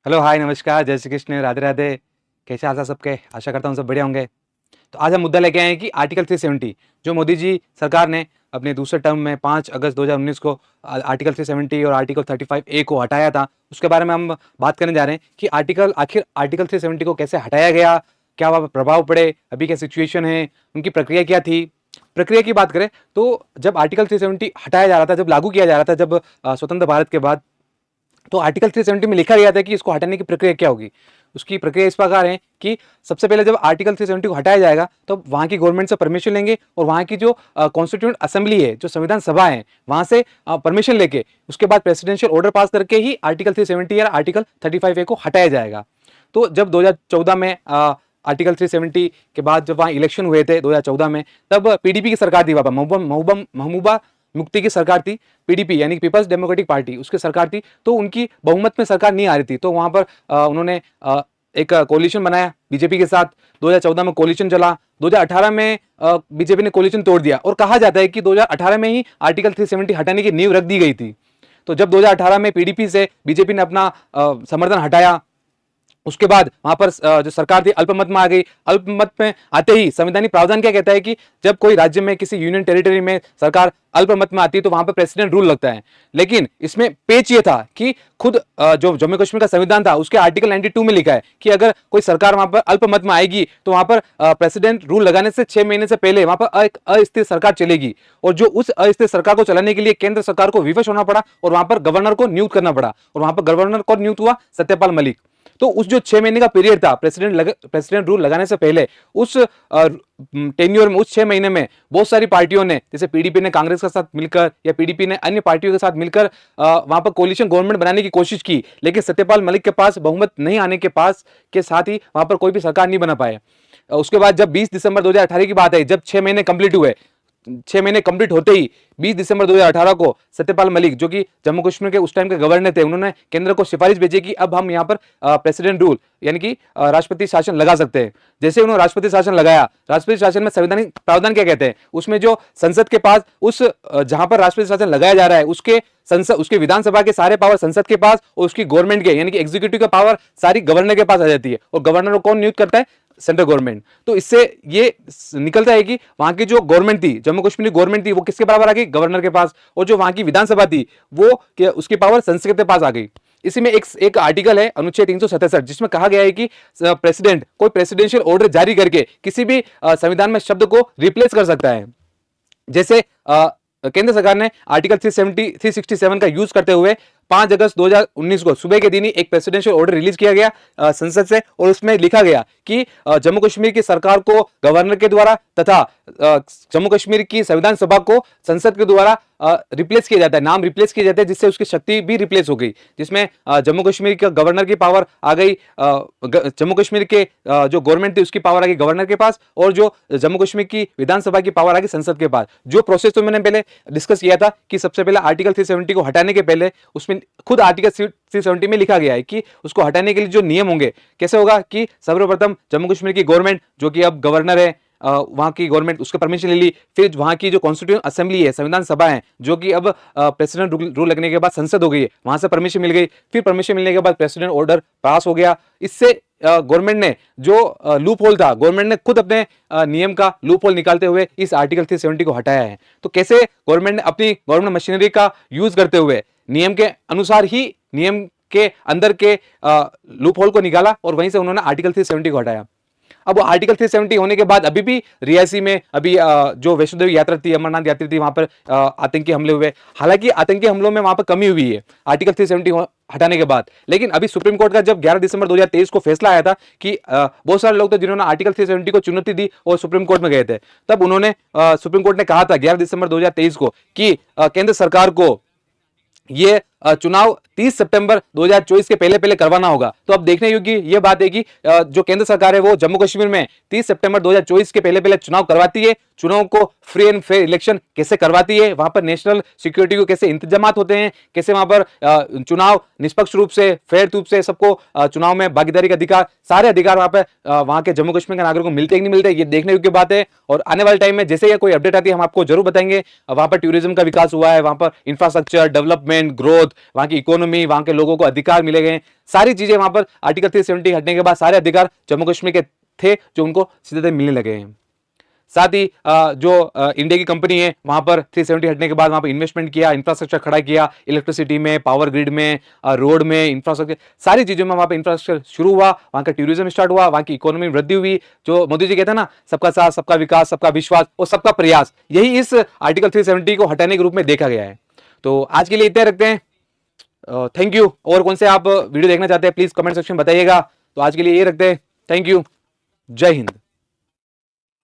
Hello, हाय, नमस्कार, जय श्री कृष्ण, राधे राधे। कैसे हाल चाल सबके? आशा करता हूँ सब बढ़िया होंगे। तो आज हम मुद्दा लेके आए हैं कि आर्टिकल 370 जो मोदी जी सरकार ने अपने दूसरे टर्म में 5 अगस्त 2019 को आर्टिकल 370 और आर्टिकल 35A को हटाया था, उसके बारे में हम बात करने जा रहे हैं कि आखिर आर्टिकल 370 को कैसे हटाया गया, क्या वहाँ प्रभाव पड़े, अभी क्या सिचुएशन है, उनकी प्रक्रिया क्या थी। प्रक्रिया की बात करें तो जब आर्टिकल 370 हटाया जा रहा था, जब लागू किया जा रहा था, जब स्वतंत्र भारत के बाद, तो आर्टिकल 370 में लिखा गया था कि इसको हटाने की प्रक्रिया क्या होगी। उसकी प्रक्रिया इस प्रकार है कि सबसे पहले जब आर्टिकल 370 को हटाया जाएगा तो वहां की गवर्नमेंट से परमिशन लेंगे और वहां की जो कॉन्स्टिट्यूंट असेंबली है, जो संविधान सभा है, वहां से परमिशन लेके उसके बाद प्रेसिडेंशियल ऑर्डर पास करके ही आर्टिकल 370 या आर्टिकल 35A को हटाया जाएगा। तो जब 2014 में आर्टिकल 370 के बाद जब वहाँ इलेक्शन हुए थे 2014 में, तब पीडीपी की सरकार थी, वहाँ महबूबा मुफ्ती की सरकार थी। पीडीपी यानी पीपल्स डेमोक्रेटिक पार्टी, उसकी सरकार थी। तो उनकी बहुमत में सरकार नहीं आ रही थी, तो वहां पर उन्होंने एक कोलिशन बनाया बीजेपी के साथ। 2014 में कोलिशन चला, 2018 में बीजेपी ने कोलिशन तोड़ दिया और कहा जाता है कि 2018 में ही आर्टिकल 370 हटाने की नींव रख दी गई थी। तो जब 2018 में पीडीपी से बीजेपी ने अपना समर्थन हटाया, उसके बाद वहां पर जो सरकार थी अल्पमत में आ गई। अल्पमत में आते ही संवैधानिक प्रावधान क्या कहता है कि जब कोई राज्य में, किसी यूनियन टेरिटरी में सरकार अल्पमत में आती है तो वहां पर प्रेसिडेंट रूल लगता है। लेकिन इसमें पेच ये था कि खुद जो जम्मू कश्मीर का संविधान था उसके आर्टिकल 92 में लिखा है कि अगर कोई सरकार वहां पर अल्पमत में आएगी तो वहां पर प्रेसिडेंट रूल लगाने से 6 महीने से पहले वहां पर एक अस्थिर सरकार चलेगी, और जो उस अस्थिर सरकार को चलाने के लिए केंद्र सरकार को विवश होना पड़ा और वहां पर गवर्नर को नियुक्त करना पड़ा, और वहां पर गवर्नर को नियुक्त हुआ सत्यपाल मलिक। तो उस जो 6 महीने का पीरियड था प्रेसिडेंट रूल लगाने से पहले, उस टेन्योर में, उस 6 महीने में बहुत सारी पार्टियों ने, जैसे पीडीपी ने कांग्रेस के साथ मिलकर या पीडीपी ने अन्य पार्टियों के साथ मिलकर वहां पर कोलिशन गवर्नमेंट बनाने की कोशिश की, लेकिन सत्यपाल मलिक के पास बहुमत नहीं आने के पास के साथ ही वहां पर कोई भी सरकार नहीं बना पाए। उसके बाद जब 20 दिसंबर 2018 की बात आई, जब 6 महीने कंप्लीट हुए, 6 महीने कंप्लीट होते ही 20 दिसंबर 2018 को सत्यपाल मलिक, जो कि जम्मू कश्मीर के उस टाइम के गवर्नर थे, उन्होंने केंद्र को सिफारिश भेजी कि अब हम यहाँ पर प्रेसिडेंट रूल यानी कि राष्ट्रपति शासन लगा सकते हैं। जैसे उन्होंने राष्ट्रपति शासन लगाया, राष्ट्रपति शासन में संवैधानिक प्रावधान क्या कहते हैं, उसमें जो संसद के पास, उस जहां पर राष्ट्रपति शासन लगाया जा रहा है उसके संसद, उसके विधानसभा के सारे पावर संसद के पास, और उसकी गवर्नमेंट के यानी कि एग्जीक्यूटिव का पावर सारी गवर्नर के पास आ जाती है, और गवर्नर को कौन नियुक्त करता है? Central government. तो इससे ये निकलता है कि वहां की जो गवर्नमेंट थी, जम्मू कश्मीर की गवर्नमेंट थी, वो किसके बराबर आ गई? गवर्नर के पास। और जो वहां की विधानसभा थी वो उसकी पावर संसद के पास आ गई। इसी में एक आर्टिकल है अनुच्छेद 367, जिसमें कहा गया है कि प्रेसिडेंट कोई प्रेसिडेंशियल ऑर्डर जारी करके किसी भी संविधान में शब्द को रिप्लेस कर सकता है। जैसे केंद्र सरकार ने आर्टिकल 367 का यूज करते हुए 5 अगस्त 2019 को सुबह के दिन ही एक प्रेसिडेंशियल ऑर्डर रिलीज किया गया संसद से, और उसमें लिखा गया कि जम्मू कश्मीर की सरकार को गवर्नर के द्वारा तथा जम्मू कश्मीर की संविधान सभा को संसद के द्वारा रिप्लेस किया जाता है, नाम रिप्लेस किया जाता है, जिससे उसकी शक्ति भी रिप्लेस हो गई, जिसमें जम्मू कश्मीर के गवर्नर की पावर आ गई, जम्मू कश्मीर के जो गवर्नमेंट थी उसकी पावर आ गई गवर्नर के पास, और जो जम्मू कश्मीर की विधानसभा की पावर आ गई संसद के पास। जो प्रोसेस तो मैंने पहले डिस्कस किया था कि सबसे पहले आर्टिकल 370 को हटाने के पहले उसमें खुद आर्टिकल 370 में लिखा गया है कि उसको हटाने के लिए जो नियम होंगे, कैसे होगा कि सर्वप्रथम जम्मू कश्मीर की गवर्नमेंट, जो कि अब गवर्नर है, वहां की गवर्नमेंट, उसके परमिशन ले ली। फिर वहां की जो कॉन्स्टिट्यूशन असेंबली है, संविधान सभा है, जो कि अब प्रेसिडेंट रूल लगने के बाद संसद हो गई है, वहां से परमिशन मिल गई। फिर परमिशन मिलने के बाद प्रेसिडेंट ऑर्डर पास हो गया। इससे गवर्नमेंट ने जो लूप होल था, गवर्नमेंट ने खुद अपने नियम का लूप होल निकालते हुए इस आर्टिकल 370 को हटाया है। तो कैसे गवर्नमेंट ने अपनी गवर्नमेंट मशीनरी का यूज करते हुए नियम के अनुसार ही, नियम के अंदर के लूप होल को निकाला, और वहीं से उन्होंने आर्टिकल 370 को हटाया। अब आर्टिकल 370 होने के बाद अभी भी रियासी में अभी जो वैष्णो देवी यात्रा थी, अमरनाथ यात्रा थी, वहां पर आतंकी हमले हुए। हालांकि आतंकी हमलों में वहां पर कमी हुई है आर्टिकल 370 हटाने के बाद, लेकिन अभी सुप्रीम कोर्ट का जब 11 दिसंबर 2023 को फैसला आया था कि बहुत सारे लोग थे जिन्होंने आर्टिकल 370 को चुनौती दी और सुप्रीम कोर्ट में गए थे, तब उन्होंने सुप्रीम कोर्ट ने कहा था 11 दिसंबर 2023 को कि केंद्र सरकार को ये चुनाव 30 सितंबर 2024 के पहले पहले करवाना होगा। तो अब देखने योग्य ये बात है कि जो केंद्र सरकार है वो जम्मू कश्मीर में 30 सितंबर 2024 के पहले पहले चुनाव करवाती है। चुनाव को फ्री एंड फेयर इलेक्शन कैसे करवाती है, वहां पर नेशनल सिक्योरिटी को कैसे इंतजाम होते हैं, कैसे वहां पर चुनाव निष्पक्ष रूप से, फेयर रूप से सबको चुनाव में भागीदारी का अधिकार, सारे अधिकार वहां पर वहां के जम्मू कश्मीर के नागरिकों को मिलते कि नहीं मिलते, ये देखने योग्य बात है। और आने वाले टाइम में जैसे ये कोई अपडेट आती है हम आपको जरूर बताएंगे। वहां पर टूरिज्म का विकास हुआ है, वहां पर इंफ्रास्ट्रक्चर डेवलपमेंट, ग्रोथ, वहां की इकोनॉमी, वहां के लोगों को अधिकार मिले गए, सारी चीजें वहां पर आर्टिकल 370 हटने के बाद सारे अधिकार जम्मू कश्मीर के थे जो उनको सीधे मिलने लगे हैं। साथ ही जो इंडिया की कंपनी है वहां पर 370 हटने के बाद वहां पर इन्वेस्टमेंट किया, इंफ्रास्ट्रक्चर खड़ा किया, इलेक्ट्रिसिटी में, पावर ग्रिड में, रोड में, इंफ्रास्ट्रक्चर, सारी चीजों में वहां पर इंफ्रास्ट्रक्चर शुरू हुआ, वहां का टूरिज्म स्टार्ट हुआ, वहां की इकोनॉमी में वृद्धि हुई। जो मोदी जी कहते हैं ना, सबका साथ, सबका विकास, सबका विश्वास और सबका प्रयास, यही इस आर्टिकल 370 को हटाने के रूप में देखा गया है। तो आज के लिए इतना रखते हैं। Thank you. और कौन से आप वीडियो देखना चाहते हैं प्लीज कमेंट सेक्शन बताइएगा। तो आज के लिए ये रखते हैं। Thank you. जय हिंद।